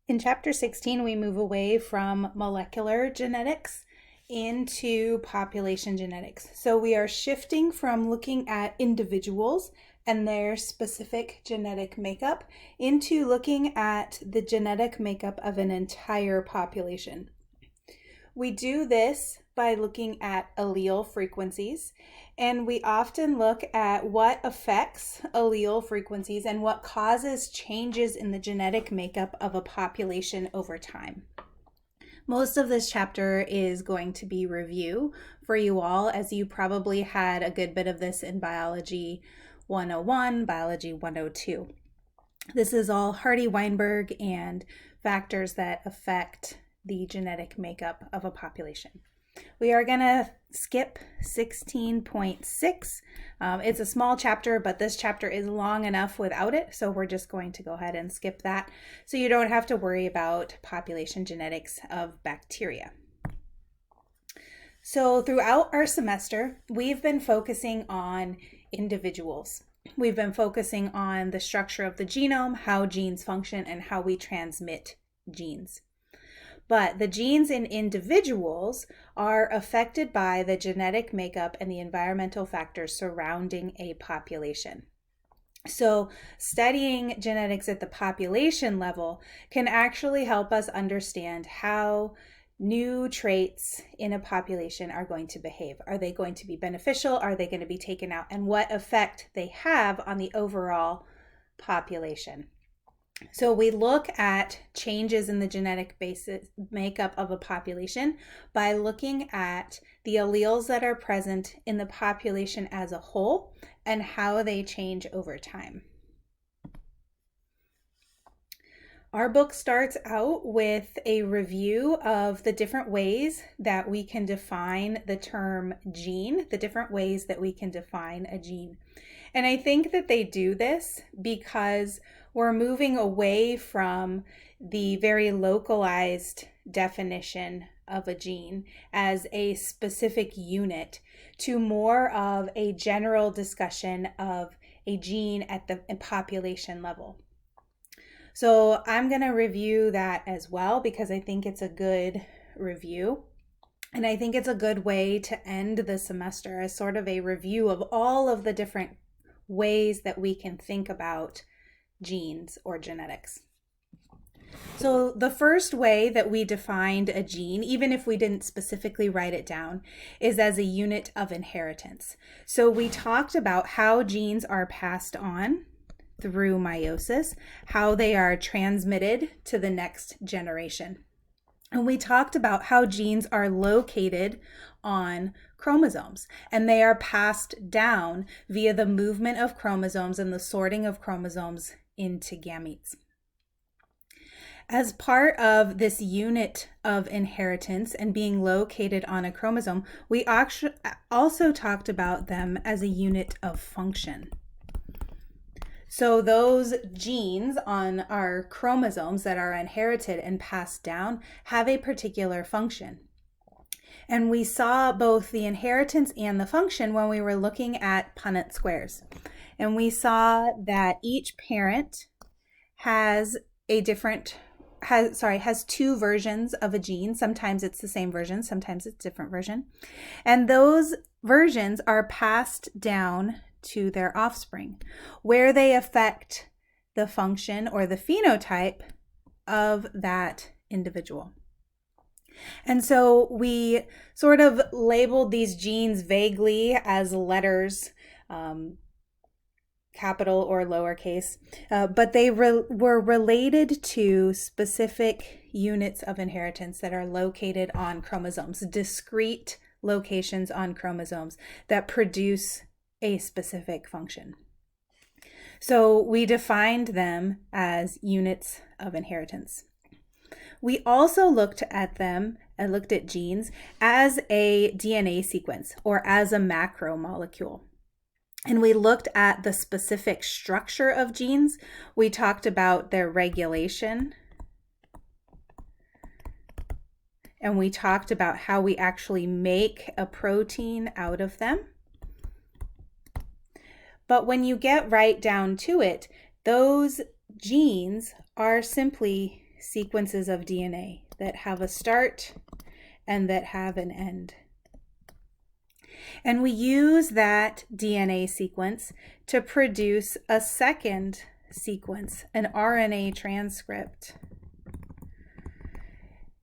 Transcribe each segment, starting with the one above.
In chapter 16, we move away from molecular genetics into population genetics. So we are shifting from looking at individuals and their specific genetic makeup into looking at the genetic makeup of an entire population. We do this by looking at allele frequencies, and we often look at what affects allele frequencies and what causes changes in the genetic makeup of a population over time. Most of this chapter is going to be review for you all, as you probably had a good bit of this in Biology 101, Biology 102. This is all Hardy-Weinberg and factors that affect the genetic makeup of a population. We are going to skip 16.6. It's a small chapter, but this chapter is long enough without it, so we're just going to go ahead and skip that so you don't have to worry about population genetics of bacteria. So throughout our semester, we've been focusing on individuals. We've been focusing on the structure of the genome, how genes function, and how we transmit genes. But the genes in individuals are affected by the genetic makeup and the environmental factors surrounding a population. So studying genetics at the population level can actually help us understand how new traits in a population are going to behave. Are they going to be beneficial? Are they going to be taken out? And what effect they have on the overall population. So we look at changes in the genetic makeup of a population by looking at the alleles that are present in the population as a whole and how they change over time. Our book starts out with a review of the different ways that we can define the term gene, the different ways that we can define a gene. And I think that they do this because we're moving away from the very localized definition of a gene as a specific unit to more of a general discussion of a gene at the population level. So I'm going to review that as well because I think it's a good review. And I think it's a good way to end the semester as sort of a review of all of the different ways that we can think about genes or genetics. So the first way that we defined a gene, even if we didn't specifically write it down, is as a unit of inheritance. So we talked about how genes are passed on through meiosis, how they are transmitted to the next generation. And we talked about how genes are located on chromosomes, and they are passed down via the movement of chromosomes and the sorting of chromosomes into gametes. As part of this unit of inheritance and being located on a chromosome, we also talked about them as a unit of function. So those genes on our chromosomes that are inherited and passed down have a particular function. And we saw both the inheritance and the function when we were looking at Punnett squares. And we saw that each parent has two versions of a gene. Sometimes it's the same version, sometimes it's a different version. And those versions are passed down to their offspring, where they affect the function or the phenotype of that individual. And so we sort of labeled these genes vaguely as letters, capital or lowercase, but they were related to specific units of inheritance that are located on chromosomes, discrete locations on chromosomes that produce a specific function. So we defined them as units of inheritance. We also looked at genes as a DNA sequence or as a macromolecule. And we looked at the specific structure of genes. We talked about their regulation. And we talked about how we actually make a protein out of them. But when you get right down to it, those genes are simply sequences of DNA that have a start and that have an end. And we use that DNA sequence to produce a second sequence, an RNA transcript.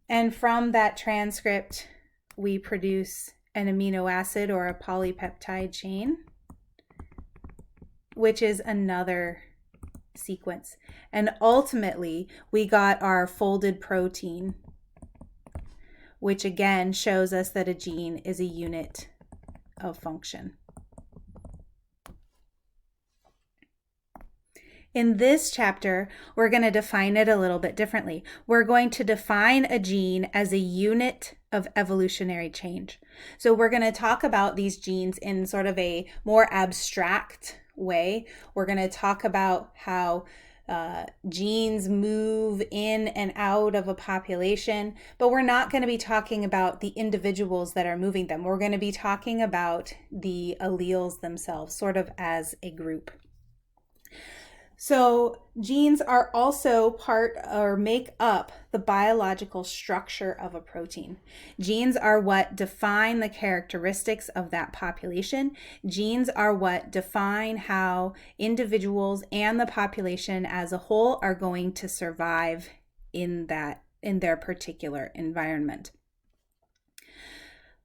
And from that transcript, we produce an amino acid or a polypeptide chain, which is another sequence. And ultimately, we got our folded protein, which again shows us that a gene is a unit of function. In this chapter, we're going to define it a little bit differently. We're going to define a gene as a unit of evolutionary change. So we're going to talk about these genes in sort of a more abstract way. We're going to talk about how genes move in and out of a population, but we're not going to be talking about the individuals that are moving them. We're going to be talking about the alleles themselves, sort of as a group. So genes are also part or make up the biological structure of a protein. Genes are what define the characteristics of that population. Genes are what define how individuals and the population as a whole are going to survive in their particular environment.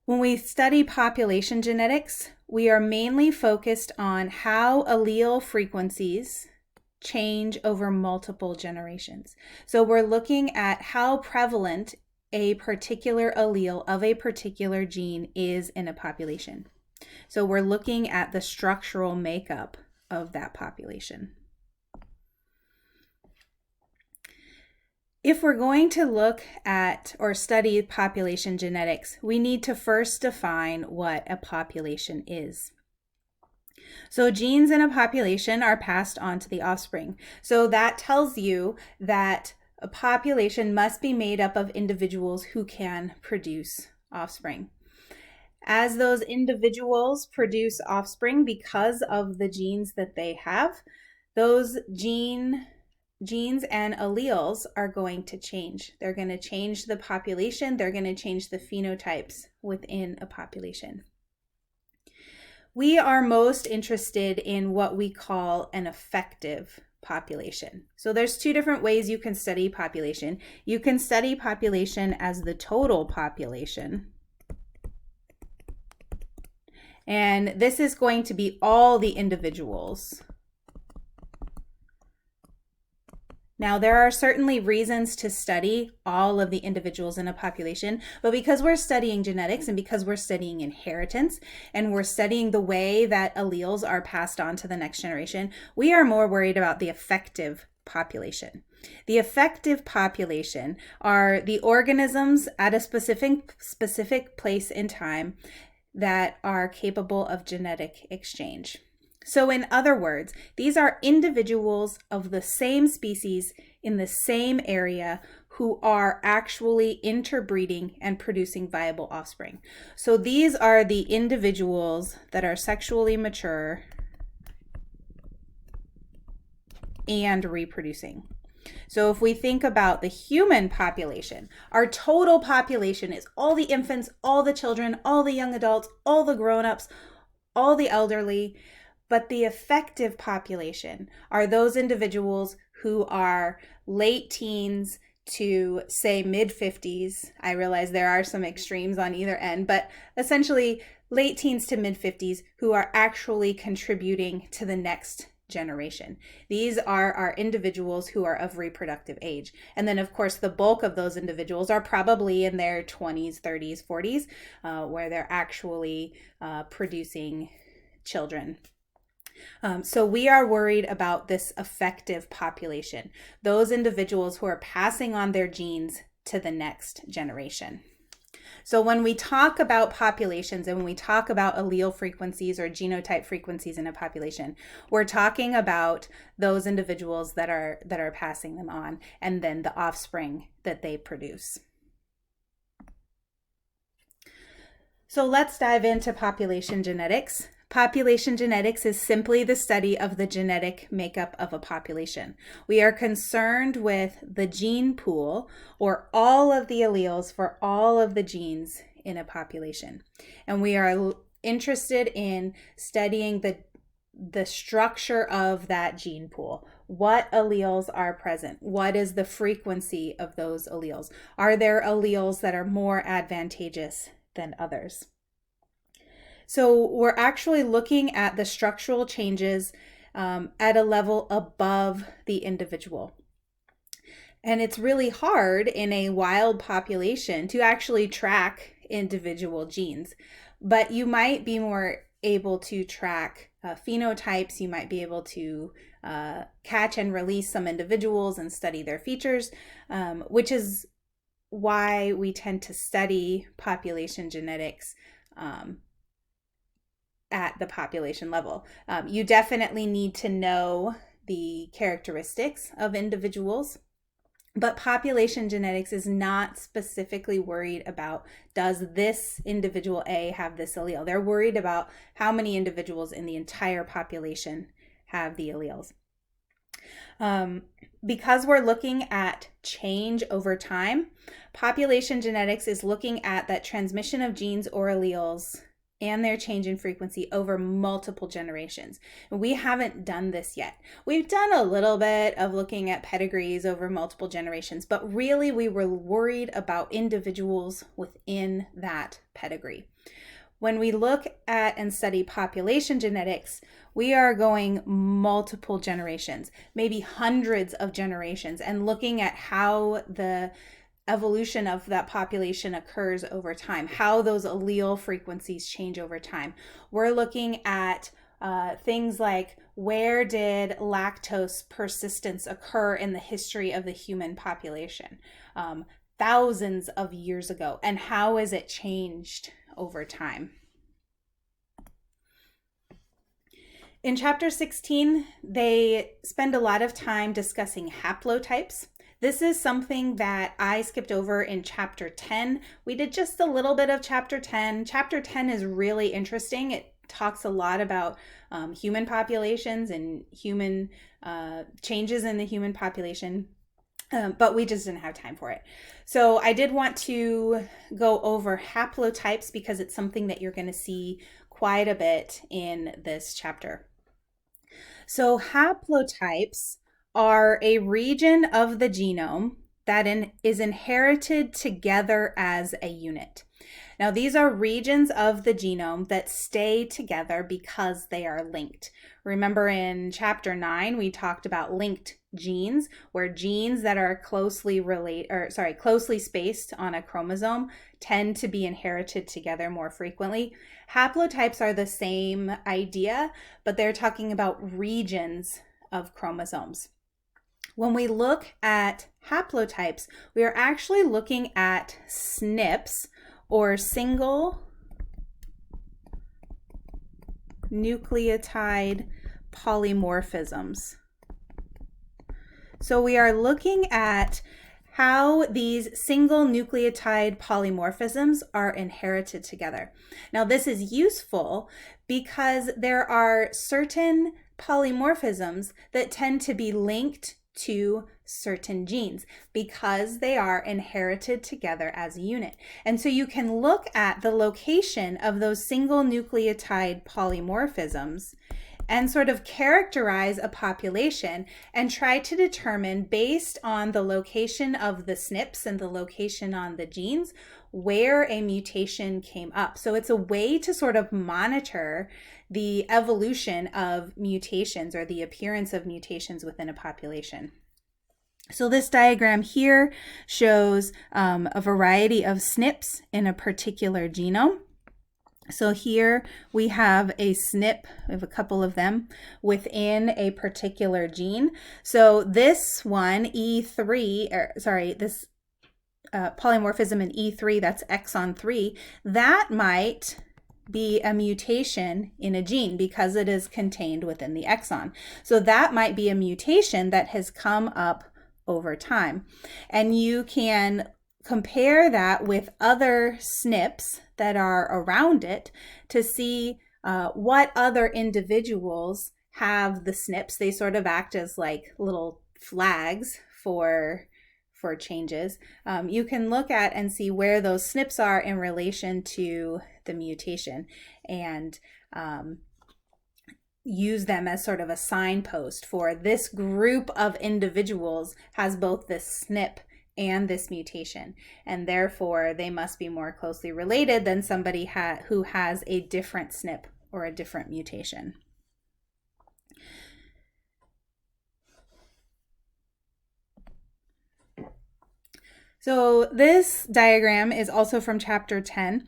When we study population genetics, we are mainly focused on how allele frequencies change over multiple generations. So we're looking at how prevalent a particular allele of a particular gene is in a population. So we're looking at the structural makeup of that population. If we're going to look at or study population genetics, we need to first define what a population is. So genes in a population are passed on to the offspring. So that tells you that a population must be made up of individuals who can produce offspring. As those individuals produce offspring because of the genes that they have, those genes and alleles are going to change. They're going to change the population. They're going to change the phenotypes within a population. We are most interested in what we call an effective population. So there's two different ways you can study population. You can study population as the total population. And this is going to be all the individuals. Now, there are certainly reasons to study all of the individuals in a population, but because we're studying genetics and because we're studying inheritance and we're studying the way that alleles are passed on to the next generation, we are more worried about the effective population. The effective population are the organisms at a specific place in time that are capable of genetic exchange. So in other words, these are individuals of the same species in the same area who are actually interbreeding and producing viable offspring. So these are the individuals that are sexually mature and reproducing. So if we think about the human population, our total population is all the infants, all the children, all the young adults, all the grown-ups, all the elderly. But the effective population are those individuals who are late teens to, say, mid-50s. I realize there are some extremes on either end, but essentially late teens to mid-50s who are actually contributing to the next generation. These are our individuals who are of reproductive age. And then, of course, the bulk of those individuals are probably in their 20s, 30s, 40s, where they're actually producing children. So we are worried about this effective population, those individuals who are passing on their genes to the next generation. So when we talk about populations and when we talk about allele frequencies or genotype frequencies in a population, we're talking about those individuals that are passing them on and then the offspring that they produce. So let's dive into population genetics. Population genetics is simply the study of the genetic makeup of a population. We are concerned with the gene pool, or all of the alleles for all of the genes in a population. And we are interested in studying the structure of that gene pool. What alleles are present? What is the frequency of those alleles? Are there alleles that are more advantageous than others? So we're actually looking at the structural changes at a level above the individual. And it's really hard in a wild population to actually track individual genes, but you might be more able to track phenotypes. You might be able to catch and release some individuals and study their features, which is why we tend to study population genetics at the population level. You definitely need to know the characteristics of individuals, but population genetics is not specifically worried about, does this individual A have this allele? They're worried about how many individuals in the entire population have the alleles. Because we're looking at change over time, population genetics is looking at that transmission of genes or alleles and their change in frequency over multiple generations. We haven't done this yet. We've done a little bit of looking at pedigrees over multiple generations, but really we were worried about individuals within that pedigree. When we look at and study population genetics, we are going multiple generations, maybe hundreds of generations, and looking at how the evolution of that population occurs over time, how those allele frequencies change over time. We're looking at things like, where did lactose persistence occur in the history of the human population thousands of years ago, and how has it changed over time? In chapter 16, they spend a lot of time discussing haplotypes. This is something that I skipped over in chapter 10. We did just a little bit of chapter 10. Chapter 10 is really interesting. It talks a lot about human populations and human changes in the human population, but we just didn't have time for it. So I did want to go over haplotypes because it's something that you're going to see quite a bit in this chapter. So haplotypes are a region of the genome that is inherited together as a unit. Now, these are regions of the genome that stay together because they are linked. Remember in chapter 9, we talked about linked genes, where genes that are closely spaced on a chromosome tend to be inherited together more frequently. Haplotypes are the same idea, but they're talking about regions of chromosomes. When we look at haplotypes, we are actually looking at SNPs, or single nucleotide polymorphisms. So we are looking at how these single nucleotide polymorphisms are inherited together. Now, this is useful because there are certain polymorphisms that tend to be linked to certain genes because they are inherited together as a unit. And so you can look at the location of those single nucleotide polymorphisms and sort of characterize a population and try to determine, based on the location of the SNPs and the location on the genes, where a mutation came up. So it's a way to sort of monitor the evolution of mutations or the appearance of mutations within a population. So this diagram here shows a variety of SNPs in a particular genome. So here we have a SNP, we have a couple of them within a particular gene. So this one, this polymorphism in E3, that's exon 3, that might be a mutation in a gene because it is contained within the exon. So that might be a mutation that has come up over time. And you can compare that with other SNPs that are around it to see what other individuals have the SNPs. They sort of act as like little flags for changes. You can look at and see where those SNPs are in relation to the mutation, and use them as sort of a signpost for this group of individuals has both this SNP and this mutation, and therefore they must be more closely related than somebody who has a different SNP or a different mutation. So this diagram is also from chapter 10.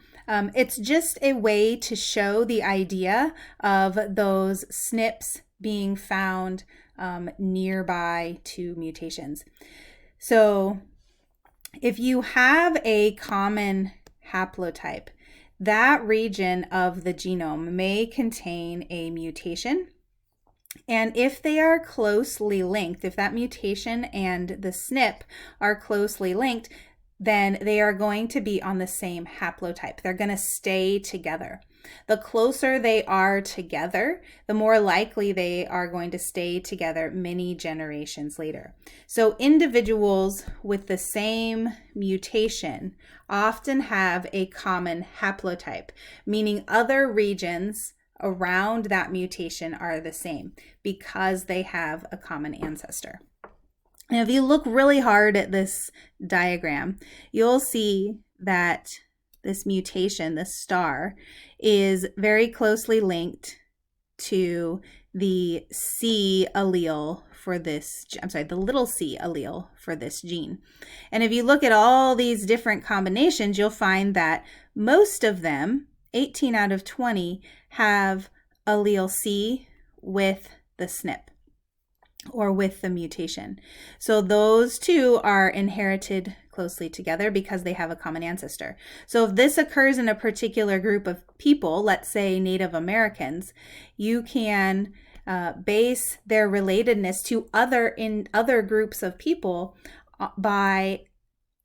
It's just a way to show the idea of those SNPs being found nearby to mutations. So if you have a common haplotype, that region of the genome may contain a mutation. And if they are closely linked, if that mutation and the SNP are closely linked, then they are going to be on the same haplotype. They're going to stay together. The closer they are together, the more likely they are going to stay together many generations later. So individuals with the same mutation often have a common haplotype, meaning other regions around that mutation are the same because they have a common ancestor. Now, if you look really hard at this diagram, you'll see that this mutation, this star, is very closely linked to the C allele for this, the little c allele for this gene. And if you look at all these different combinations, you'll find that most of them, 18 out of 20, have allele C with the SNP or with the mutation. So those two are inherited closely together because they have a common ancestor. So if this occurs in a particular group of people, let's say Native Americans, you can base their relatedness to other groups of people by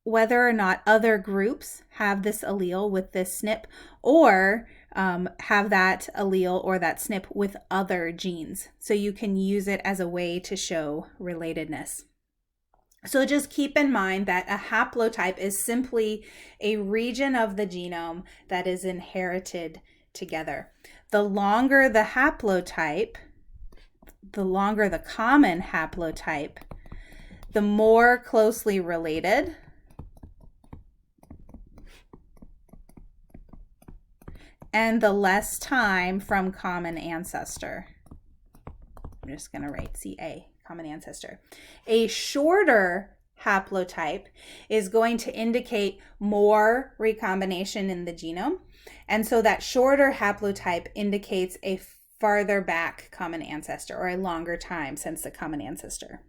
whether or not other groups have this allele with this SNP, or have that allele or that SNP with other genes. So you can use it as a way to show relatedness. So just keep in mind that a haplotype is simply a region of the genome that is inherited together. The longer the haplotype, the longer the common haplotype, the more closely related and the less time from common ancestor. I'm just going to write CA, common ancestor. A shorter haplotype is going to indicate more recombination in the genome. And so that shorter haplotype indicates a farther back common ancestor, or a longer time since the common ancestor.